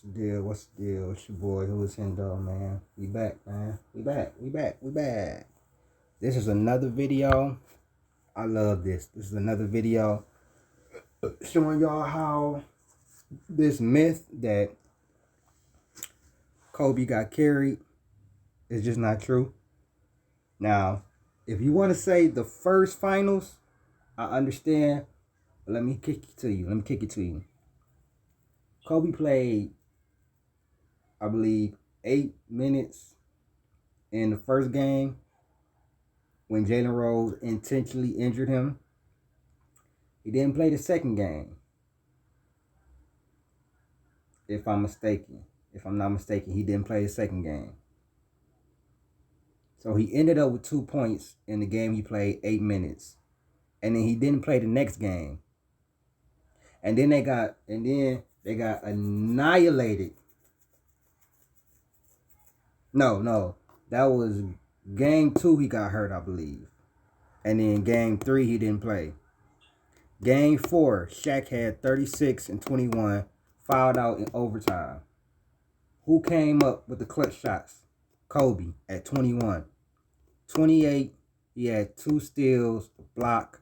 Deal? What's the deal? It's your boy who is Hendo, man. We back, man. We back. This is another video. I love this. This is another video showing y'all how this myth that Kobe got carried is just not true. Now, if you want to say the first finals, I understand. But let me kick it to you. Kobe played, I believe, 8 minutes in the first game when Jalen Rose intentionally injured him. He didn't play the second game, if I'm mistaken. If I'm not mistaken, he didn't play the second game. So he ended up with 2 points in the game he played 8 minutes. And then he didn't play the next game. And then they got annihilated. No. That was game 2 he got hurt, I believe. And then game 3 he didn't play. Game 4, Shaq had 36 and 21, fouled out in overtime. Who came up with the clutch shots? Kobe at 21. 28, he had 2 steals, a block,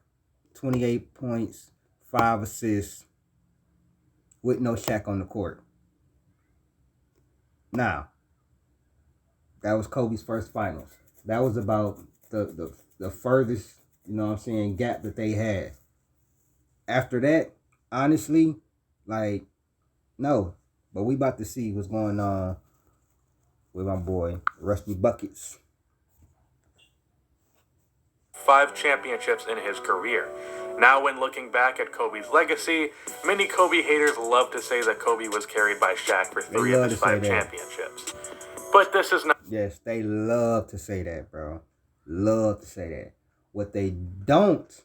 28 points, 5 assists, with no Shaq on the court. Now, that was Kobe's first finals. That was about the furthest, gap that they had. After that, honestly, no. But we about to see what's going on with my boy, Rusty Buckets. 5 championships in his career. Now, when looking back at Kobe's legacy, many Kobe haters love to say that Kobe was carried by Shaq for 3 of his 5 championships. But this is not... Yes, they love to say that, bro. Love to say that. What they don't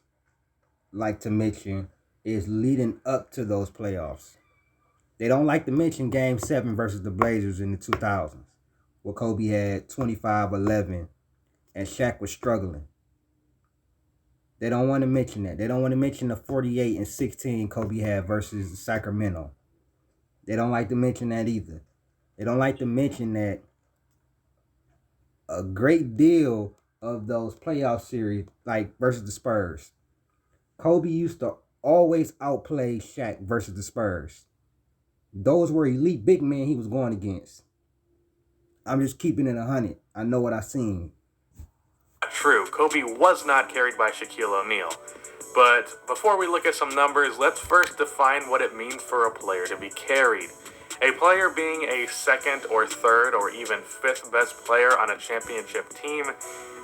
like to mention is leading up to those playoffs. They don't like to mention Game 7 versus the Blazers in the 2000s, where Kobe had 25-11 and Shaq was struggling. They don't want to mention that. They don't want to mention the 48-16 Kobe had versus Sacramento. They don't like to mention that either. They don't like to mention that a great deal of those playoff series, like versus the Spurs, Kobe used to always outplay Shaq versus the Spurs. Those were elite big men he was going against. I'm just keeping it 100. I know what I seen. True, Kobe was not carried by Shaquille O'Neal. But before we look at some numbers, let's first define what it means for a player to be carried. A player being a second or third or even fifth best player on a championship team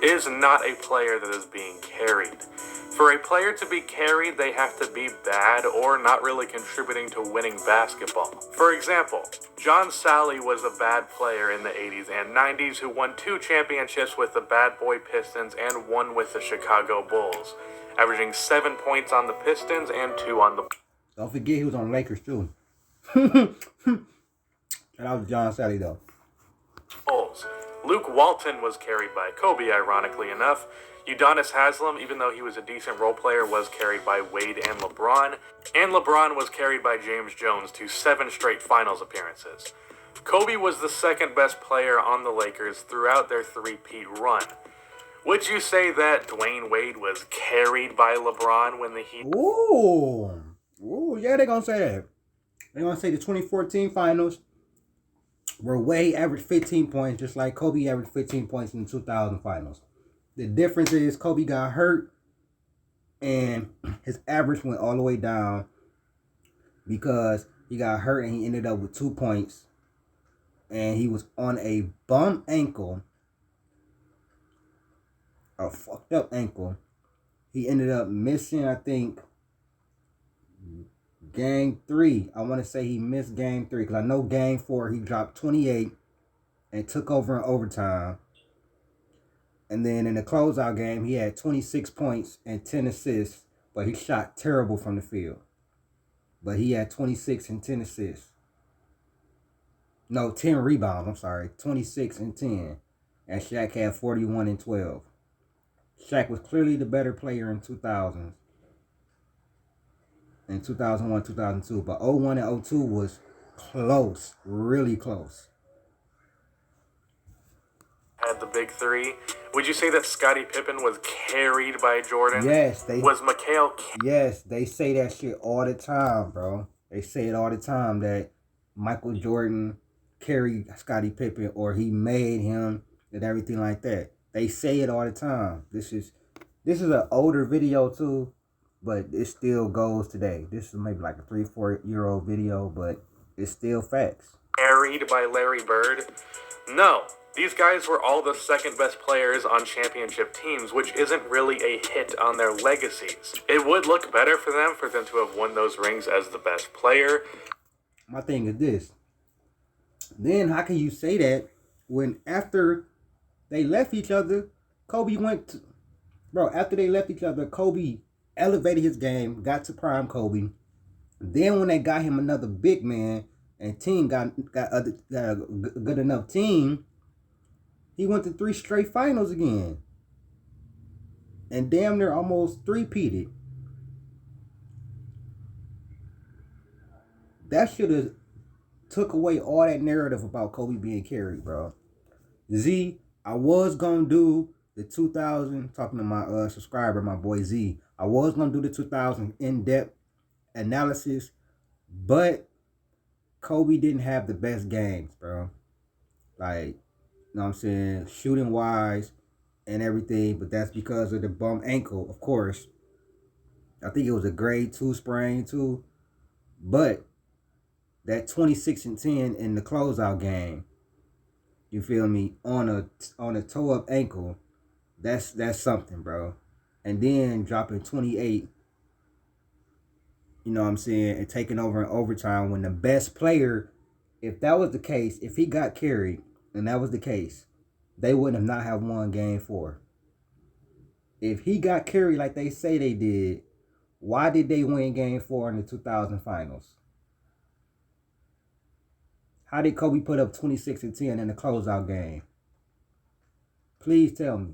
is not a player that is being carried. For a player to be carried, they have to be bad or not really contributing to winning basketball. For example, John Salley was a bad player in the 80s and 90s who won 2 championships with the Bad Boy Pistons and 1 with the Chicago Bulls, averaging 7 points on the Pistons and 2 on the... Don't forget he was on Lakers too. Shout out to John Salley though. Bulls. Luke Walton was carried by Kobe, ironically enough. Udonis Haslem, even though he was a decent role player, was carried by Wade and LeBron. And LeBron was carried by James Jones to 7 straight finals appearances. Kobe was the second best player on the Lakers throughout their three-peat run. Would you say that Dwayne Wade was carried by LeBron when the Heat... Ooh, yeah, they're going to say that. They're going to say the 2014 finals where Wade averaged 15 points, just like Kobe averaged 15 points in the 2000 finals. The difference is Kobe got hurt and his average went all the way down because he got hurt and he ended up with 2 points. And he was on a bum ankle, a fucked up ankle. He ended up missing, I think, Game 3. I want to say he missed Game 3 because I know Game 4 he dropped 28 and took over in overtime. And then in the closeout game, he had 26 points and 10 assists, but he shot terrible from the field. But he had 26 and 10 assists. No, 10 rebounds, I'm sorry. 26 and 10. And Shaq had 41 and 12. Shaq was clearly the better player in 2000. In 2001, 2002. But 01 and 02 was close, really close. Had the big three. Would you say that Scottie Pippen was carried by Jordan? Yes, Was McHale yes, they say that shit all the time, bro. They say it all the time that Michael Jordan carried Scottie Pippen or he made him and everything like that. They say it all the time. This is an older video too, but it still goes today. This is maybe like a 3-4 year old video, but it's still facts. carried by Larry Bird? No. These guys were all the second best players on championship teams, which isn't really a hit on their legacies. It would look better for them to have won those rings as the best player. My thing is this. Then how can you say that when after they left each other, Kobe went to, bro, after they left each other, Kobe elevated his game, got to prime Kobe. Then when they got him another big man and team got a good enough team, he went to 3 straight finals again. And damn near almost three-peated. That should have took away all that narrative about Kobe being carried, bro. Z, I was going to do the 2000, talking to my subscriber, my boy Z. I was going to do the 2000 in-depth analysis, but Kobe didn't have the best games, bro. Like, you know what I'm saying? Shooting wise and everything, but that's because of the bum ankle, of course. I think it was a grade 2 sprain too. But that 26 and 10 in the closeout game, you feel me, on a toe up ankle, that's something, bro. And then dropping 28, you know what I'm saying, and taking over in overtime when the best player, if that was the case, if he got carried, and that was the case, they wouldn't have not have won game 4. If he got carried like they say they did, why did they win game 4 in the 2000 finals? How did Kobe put up 26 and 10 in the closeout game? Please tell me.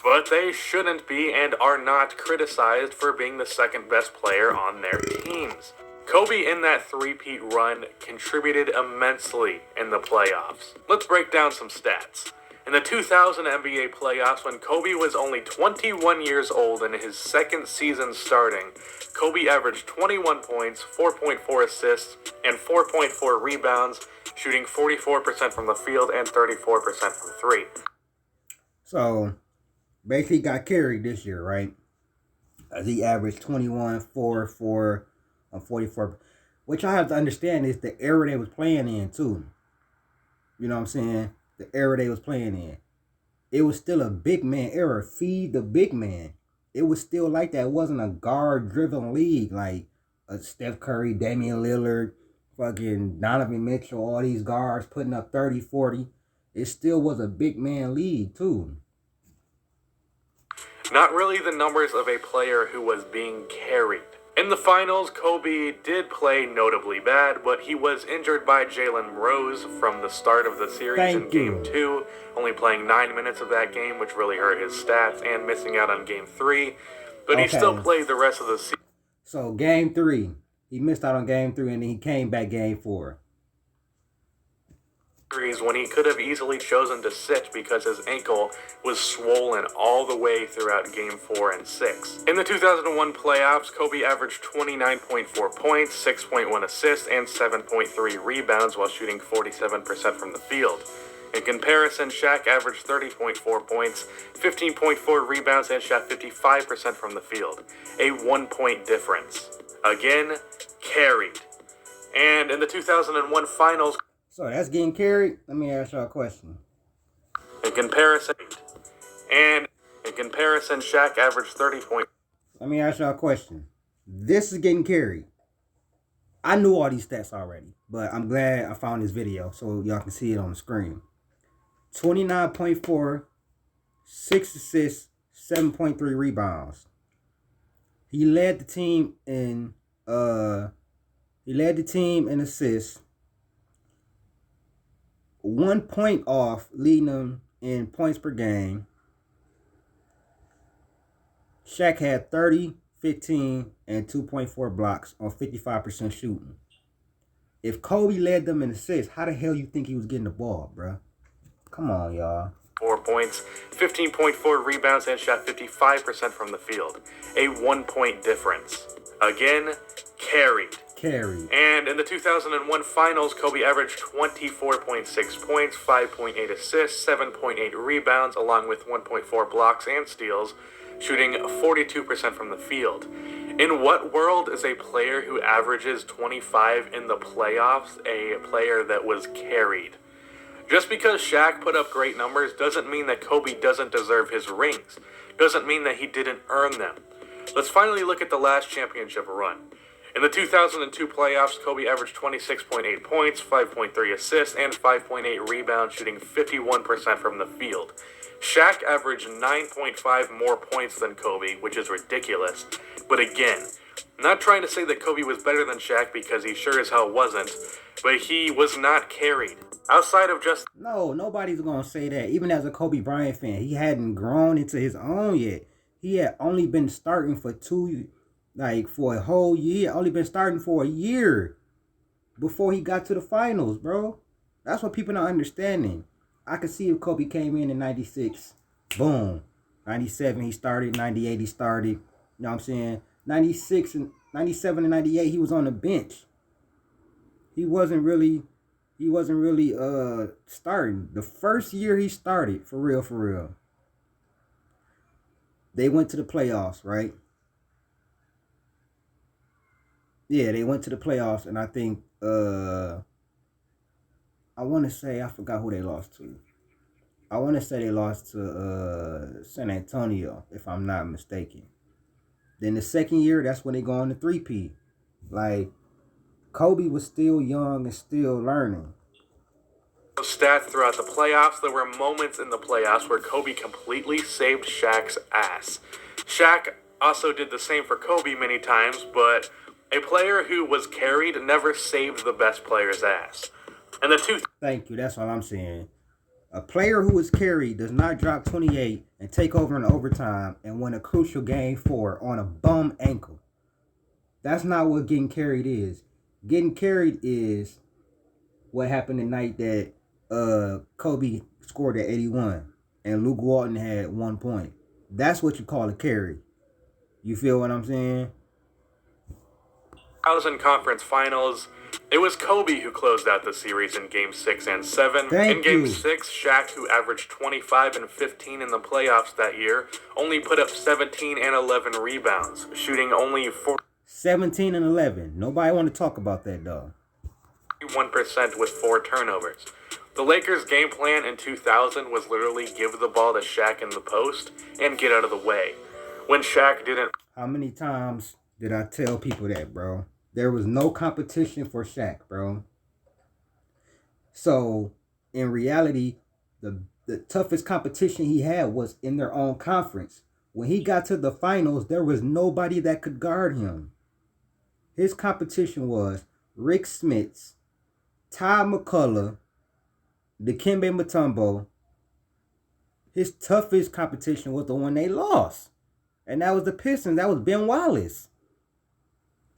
But they shouldn't be and are not criticized for being the second best player on their teams. Kobe in that three-peat run contributed immensely in the playoffs. Let's break down some stats. In the 2000 NBA playoffs, when Kobe was only 21 years old and in his second season starting, Kobe averaged 21 points, 4.4 assists, and 4.4 rebounds, shooting 44% from the field and 34% from three. So, basically got carried this year, right? As he averaged 21, 4, 44. Which I have to understand is the era they was playing in, too. You know what I'm saying? The era they was playing in. It was still a big man era. Feed the big man. It was still like that. It wasn't a guard-driven league like a Steph Curry, Damian Lillard, fucking Donovan Mitchell, all these guards putting up 30, 40. It still was a big man league, too. Not really the numbers of a player who was being carried. In the finals, Kobe did play notably bad, but he was injured by Jalen Rose from the start of the series in Game 2, only playing 9 minutes of that game, which really hurt his stats, and missing out on Game 3. But he still played the rest of the season. So, Game 3. He missed out on Game 3, and then he came back Game 4. When he could have easily chosen to sit because his ankle was swollen all the way throughout Game 4 and 6. In the 2001 playoffs, Kobe averaged 29.4 points, 6.1 assists, and 7.3 rebounds while shooting 47% from the field. In comparison, Shaq averaged 30.4 points, 15.4 rebounds, and shot 55% from the field. A 1-point difference. Again, carried. And in the 2001 finals... So that's getting carried? Let me ask y'all a question. In comparison, Shaq averaged 30 points. Let me ask y'all a question. This is getting carried. I knew all these stats already, but I'm glad I found this video so y'all can see it on the screen. 29.4, 6 assists, 7.3 rebounds. He led the team in assists. 1 point off, leading them in points per game. Shaq had 30, 15, and 2.4 blocks on 55% shooting. If Kobe led them in assists, how the hell you think he was getting the ball, bro? Come on, y'all. 4 points, 15.4 rebounds, and shot 55% from the field. A 1 point difference. Again, carried. And in the 2001 finals, Kobe averaged 24.6 points, 5.8 assists, 7.8 rebounds, along with 1.4 blocks and steals, shooting 42% from the field. In what world is a player who averages 25 in the playoffs a player that was carried? Just because Shaq put up great numbers doesn't mean that Kobe doesn't deserve his rings. Doesn't mean that he didn't earn them. Let's finally look at the last championship run. In the 2002 playoffs, Kobe averaged 26.8 points, 5.3 assists, and 5.8 rebounds, shooting 51% from the field. Shaq averaged 9.5 more points than Kobe, which is ridiculous. But again, I'm not trying to say that Kobe was better than Shaq because he sure as hell wasn't, but he was not carried. Outside of just... No, nobody's going to say that. Even as a Kobe Bryant fan, he hadn't grown into his own yet. He had only been starting for for a whole year. Only been starting for a year before he got to the finals, bro. That's what people not understanding. I could see if Kobe came in 96, boom. 97 he started, 98 he started. You know what I'm saying? 96 and 97 and 98 he was on the bench. He wasn't really starting. The first year he started, for real. They went to the playoffs, right? Yeah, they went to the playoffs, and I think I want to say, I forgot who they lost to. I want to say they lost to San Antonio, if I'm not mistaken. Then the second year, that's when they go on the 3P. Like, Kobe was still young and still learning. Stats throughout the playoffs, there were moments in the playoffs where Kobe completely saved Shaq's ass. Shaq also did the same for Kobe many times, but a player who was carried never saved the best player's ass. And Thank you, that's all I'm saying. A player who is carried does not drop 28 and take over in overtime and win a crucial game 4 on a bum ankle. That's not what getting carried is. Getting carried is what happened the night that Kobe scored at 81 and Luke Walton had 1 point. That's what you call a carry. You feel what I'm saying? 2000 conference finals, it was Kobe who closed out the series in Game 6 and 7. In Game 6, Shaq, who averaged 25 and 15 in the playoffs that year, only put up 17 and 11 rebounds, shooting only 17 and 11. Nobody want to talk about that, though. 1% with 4 turnovers. The Lakers' game plan in 2000 was literally give the ball to Shaq in the post and get out of the way. When Shaq didn't... How many times did I tell people that, bro? There was no competition for Shaq, bro. So, in reality, the toughest competition he had was in their own conference. When he got to the finals, there was nobody that could guard him. His competition was Rick Smits, Ty McCullough, Dikembe Mutombo. His toughest competition was the one they lost. And that was the Pistons. That was Ben Wallace.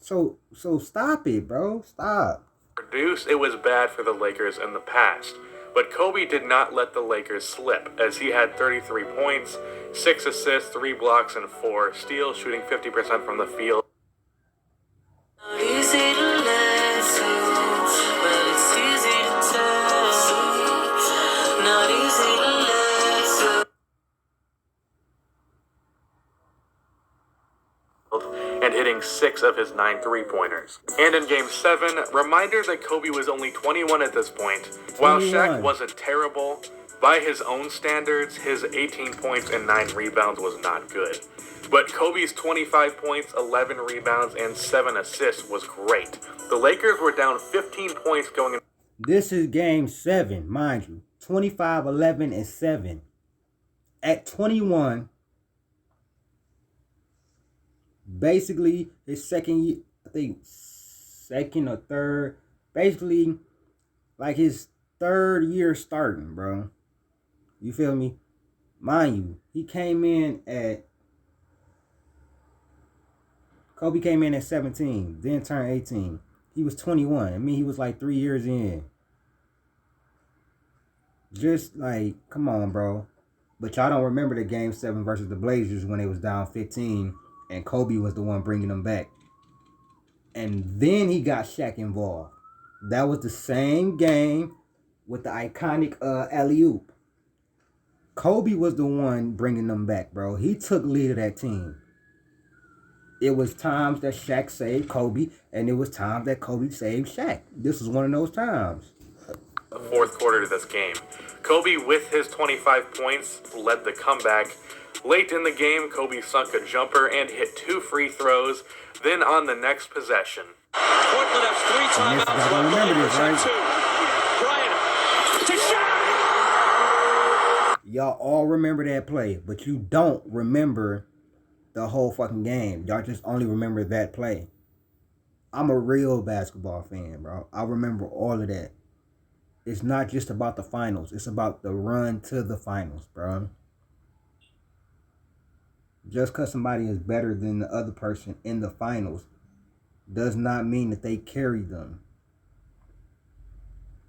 So stop it, bro. Stop. It was bad for the Lakers in the past. But Kobe did not let the Lakers slip, as he had 33 points, 6 assists, 3 blocks, and 4 steals, shooting 50% from the field. And hitting 6 of his 9 3-pointers. And in Game 7, reminder that Kobe was only 21 at this point. 21. While Shaq wasn't terrible, by his own standards, his 18 points and 9 rebounds was not good. But Kobe's 25 points, 11 rebounds, and 7 assists was great. The Lakers were down 15 points going in. This is Game 7, mind you. 25, 11, and 7. At 21... basically, his second year, I think second or third, basically, like his third year starting, bro. You feel me? Mind you, he came in at Kobe came in at 17, then turned 18. He was 21. I mean, he was like 3 years in. Just like, come on, bro. But y'all don't remember the Game 7 versus the Blazers when they was down 15 and Kobe was the one bringing them back. And then he got Shaq involved. That was the same game with the iconic alley-oop. Kobe was the one bringing them back, bro. He took lead of that team. It was times that Shaq saved Kobe, and it was times that Kobe saved Shaq. This was one of those times. The fourth quarter to this game. Kobe, with his 25 points, led the comeback. Late in the game, Kobe sunk a jumper and hit 2 free throws. Then on the next possession, Portland has 3 timeouts left. Remember this, right? Bryant to Shaq. Y'all all remember that play, but you don't remember the whole fucking game. Y'all just only remember that play. I'm a real basketball fan, bro. I remember all of that. It's not just about the finals. It's about the run to the finals, bro. Just because somebody is better than the other person in the finals does not mean that they carry them.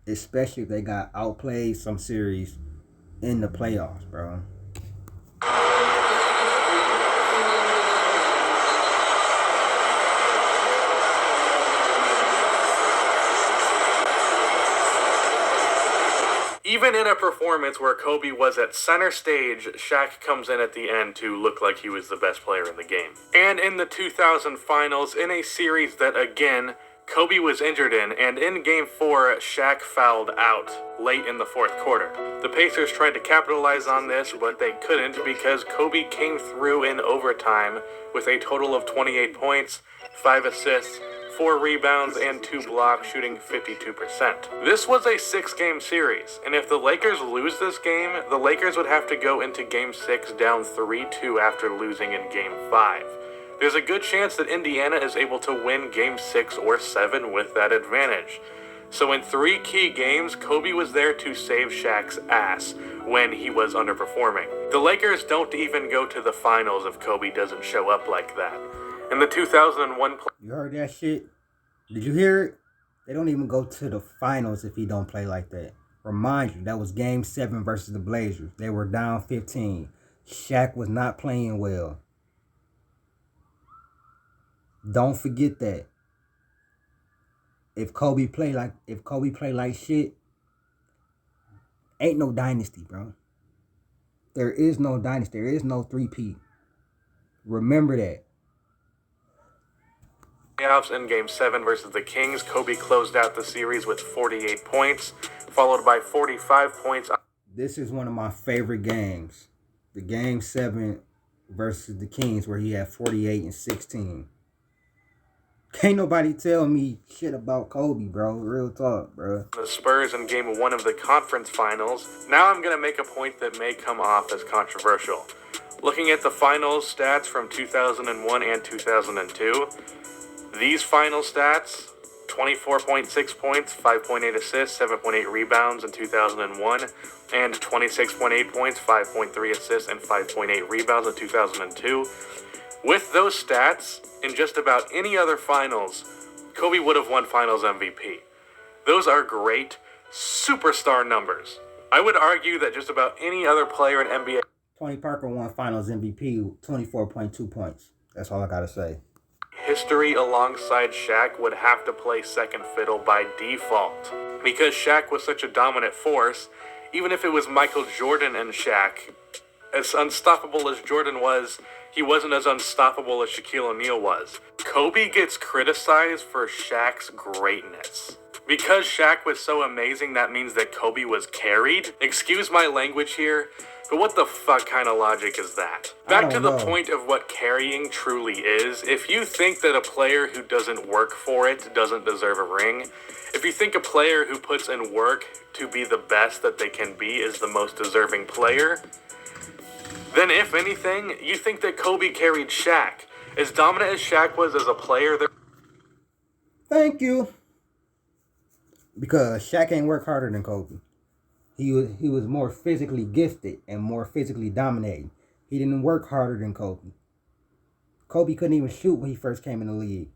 Especially if they got outplayed some series in the playoffs, bro. even in a performance where Kobe was at center stage, Shaq comes in at the end to look like he was the best player in the game. And in the 2000 finals, in a series that, again, Kobe was injured in, and in Game 4, Shaq fouled out late in the fourth quarter. The Pacers tried to capitalize on this, but they couldn't because Kobe came through in overtime with a total of 28 points, 5 assists, 4 rebounds, and 2 blocks, shooting 52%. This was a 6-game series, and if the Lakers lose this game, the Lakers would have to go into Game 6 down 3-2 after losing in Game 5. There's a good chance that Indiana is able to win Game 6 or 7 with that advantage. So in 3 key games, Kobe was there to save Shaq's ass when he was underperforming. The Lakers don't even go to the finals if Kobe doesn't show up like that. In the 2001 You heard that shit? Did you hear it? They don't even go to the finals if he don't play like that. Remind you, that was Game 7 versus the Blazers. They were down 15. Shaq was not playing well. Don't forget that. If Kobe play like shit, ain't no dynasty, bro. There is no dynasty. There is no 3P. Remember that. Playoffs in Game 7 versus the Kings, Kobe closed out the series with 48 points, followed by 45 points. This is one of my favorite games. The Game 7 versus the Kings where he had 48 and 16. Can't nobody tell me shit about Kobe, bro. Real talk, bro. The Spurs in Game 1 of the conference finals. Now I'm going to make a point that may come off as controversial. Looking at the finals stats from 2001 and 2002, these final stats, 24.6 points, 5.8 assists, 7.8 rebounds in 2001, and 26.8 points, 5.3 assists, and 5.8 rebounds in 2002. With those stats, in just about any other finals, Kobe would have won Finals MVP. Those are great superstar numbers. I would argue that just about any other player in NBA... Tony Parker won Finals MVP, 24.2 points. That's all I gotta say. History alongside Shaq would have to play second fiddle by default. Because Shaq was such a dominant force, even if it was Michael Jordan and Shaq, as unstoppable as Jordan was, he wasn't as unstoppable as Shaquille O'Neal was. Kobe gets criticized for Shaq's greatness. Because Shaq was so amazing, that means that Kobe was carried? Excuse my language here, but what the fuck kind of logic is that? Back to the point of what carrying truly is, if you think that a player who doesn't work for it doesn't deserve a ring, if you think a player who puts in work to be the best that they can be is the most deserving player, then if anything, you think that Kobe carried Shaq. As dominant as Shaq was as a player... Thank you. Because Shaq ain't work harder than Kobe. He was more physically gifted and more physically dominating. He didn't work harder than Kobe. Kobe couldn't even shoot when he first came in the league.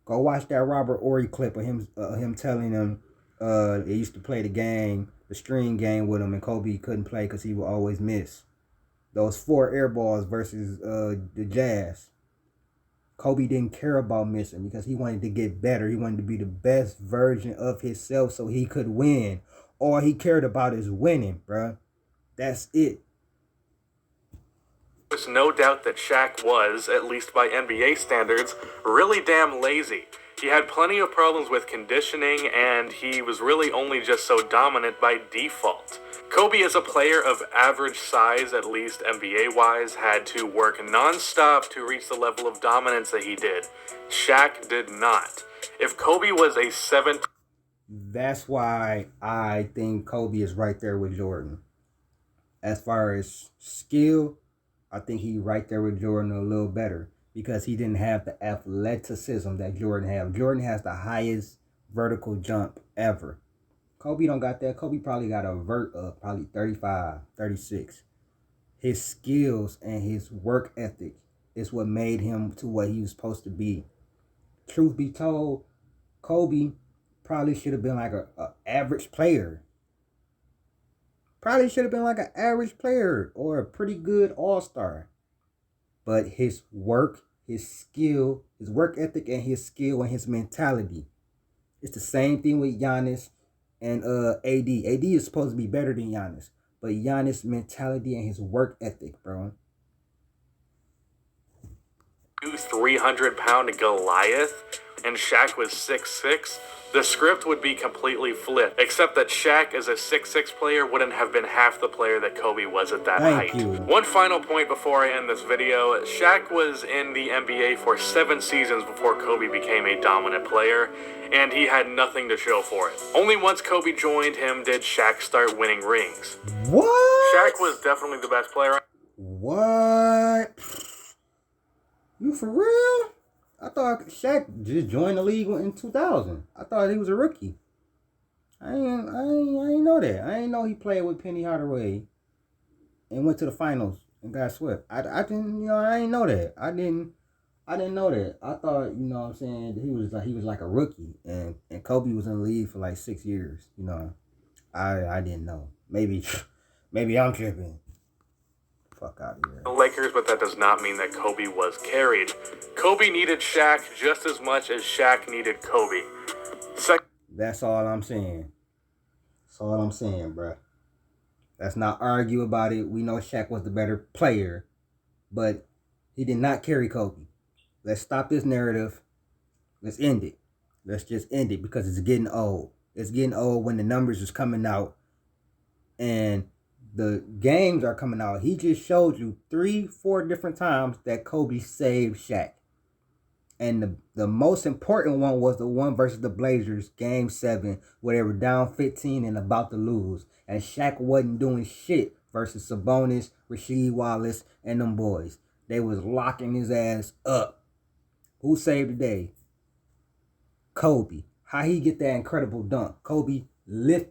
Go watch that Robert Ory clip of him telling him they used to play the string game with him, and Kobe couldn't play because he would always miss. Those 4 air balls versus the Jazz. Kobe didn't care about missing because he wanted to get better. He wanted to be the best version of himself so he could win. All he cared about is winning, bruh. That's it. There's no doubt that Shaq was, at least by NBA standards, really damn lazy. He had plenty of problems with conditioning, and he was really only just so dominant by default. Kobe, as a player of average size, at least NBA-wise, had to work non-stop to reach the level of dominance that he did. Shaq did not. If Kobe was a 7... That's why I think Kobe is right there with Jordan. As far as skill, I think he's right there with Jordan a little better because he didn't have the athleticism that Jordan had. Jordan has the highest vertical jump ever. Kobe don't got that. Kobe probably got a vert of probably 35, 36. His skills and his work ethic is what made him to what he was supposed to be. Truth be told, Kobe probably should have been like a average player. Probably should have been like an average player or a pretty good all-star. But his work, his skill, his work ethic and his skill and his mentality. It's the same thing with Giannis and AD. AD is supposed to be better than Giannis. But Giannis' mentality and his work ethic, bro. 300-pound Goliath, and Shaq was 6'6", the script would be completely flipped, except that Shaq as a 6'6" player wouldn't have been half the player that Kobe was at that height. One final point before I end this video, Shaq was in the NBA for 7 seasons before Kobe became a dominant player, and he had nothing to show for it. Only once Kobe joined him did Shaq start winning rings. What? Shaq was definitely the best player. What? You for real? I thought Shaq just joined the league in 2000. I thought he was a rookie. I ain't know that. I ain't know he played with Penny Hardaway and went to the finals and got swept. I didn't, I ain't know that. I didn't know that. I thought, what I'm saying, he was like a rookie and Kobe was in the league for like 6 years, I didn't know. Maybe I'm tripping. Fuck out of here. The Lakers, but that does not mean that Kobe was carried. Kobe needed Shaq just as much as Shaq needed Kobe. That's all I'm saying. That's all I'm saying, bruh. Let's not argue about it. We know Shaq was the better player, but he did not carry Kobe. Let's stop this narrative. Let's end it. Let's just end it because it's getting old. It's getting old when the numbers is coming out and the games are coming out. He just showed you 3-4 different times that Kobe saved Shaq. And the most important one was the one versus the Blazers, Game 7, where they were down 15 and about to lose. And Shaq wasn't doing shit versus Sabonis, Rasheed Wallace, and them boys. They was locking his ass up. Who saved the day? Kobe. How he get that incredible dunk? Kobe lobbed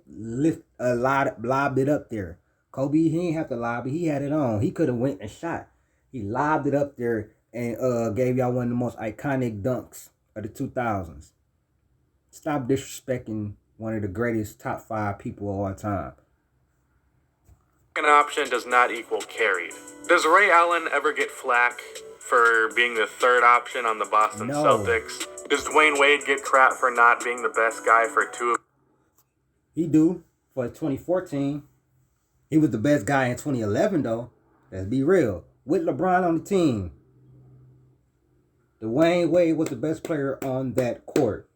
it up there. Kobe, he didn't have to lob it. He had it on. He could have went and shot. He lobbed it up there and gave y'all one of the most iconic dunks of the 2000s. Stop disrespecting one of the greatest top 5 people of all time. An option does not equal carried. Does Ray Allen ever get flack for being the 3rd option on the Boston Celtics? Does Dwayne Wade get crap for not being the best guy for 2? He do for 2014. He was the best guy in 2011, though. Let's be real. With LeBron on the team, Dwayne Wade was the best player on that court.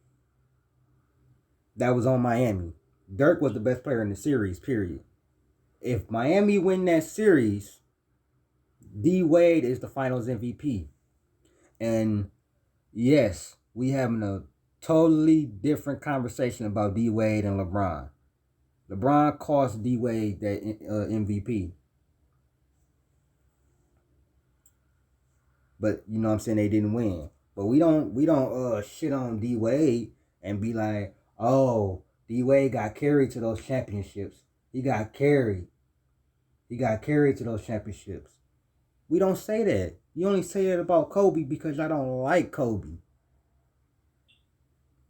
That was on Miami. Dirk was the best player in the series, period. If Miami win that series, D Wade is the finals MVP. And yes, we having a totally different conversation about D Wade and LeBron. LeBron cost D Wade that MVP. But you know what I'm saying, they didn't win. But we don't shit on D Wade and be like, oh, D Wade got carried to those championships. He got carried. He got carried to those championships. We don't say that. You only say that about Kobe because y'all don't like Kobe.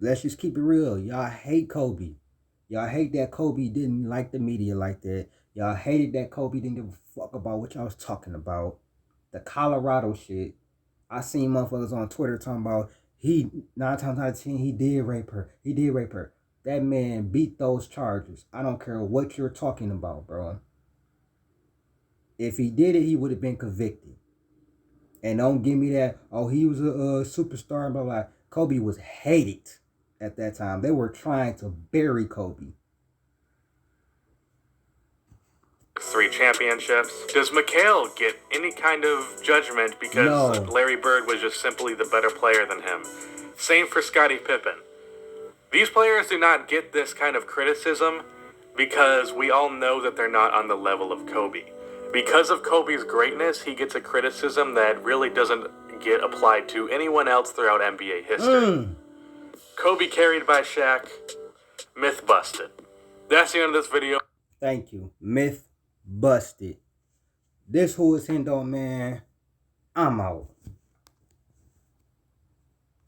Let's just keep it real. Y'all hate Kobe. Y'all hate that Kobe didn't like the media like that. Y'all hated that Kobe didn't give a fuck about what y'all was talking about. The Colorado shit. I seen motherfuckers on Twitter talking about 9 times out of 10 he did rape her. He did rape her. That man beat those charges. I don't care what you're talking about, bro. If he did it, he would have been convicted. And don't give me that, oh, he was a superstar and blah, blah. Kobe was hated at that time. They were trying to bury Kobe. 3 championships. Does McHale get any kind of judgment because No. Larry Bird was just simply the better player than him? Same for Scottie Pippen. These players do not get this kind of criticism because we all know that they're not on the level of Kobe. Because of Kobe's greatness, he gets a criticism that really doesn't get applied to anyone else throughout NBA history. Kobe carried by Shaq. Myth busted. That's the end of this video. Thank you. Myth busted. This who is Hendo, man. I'm out.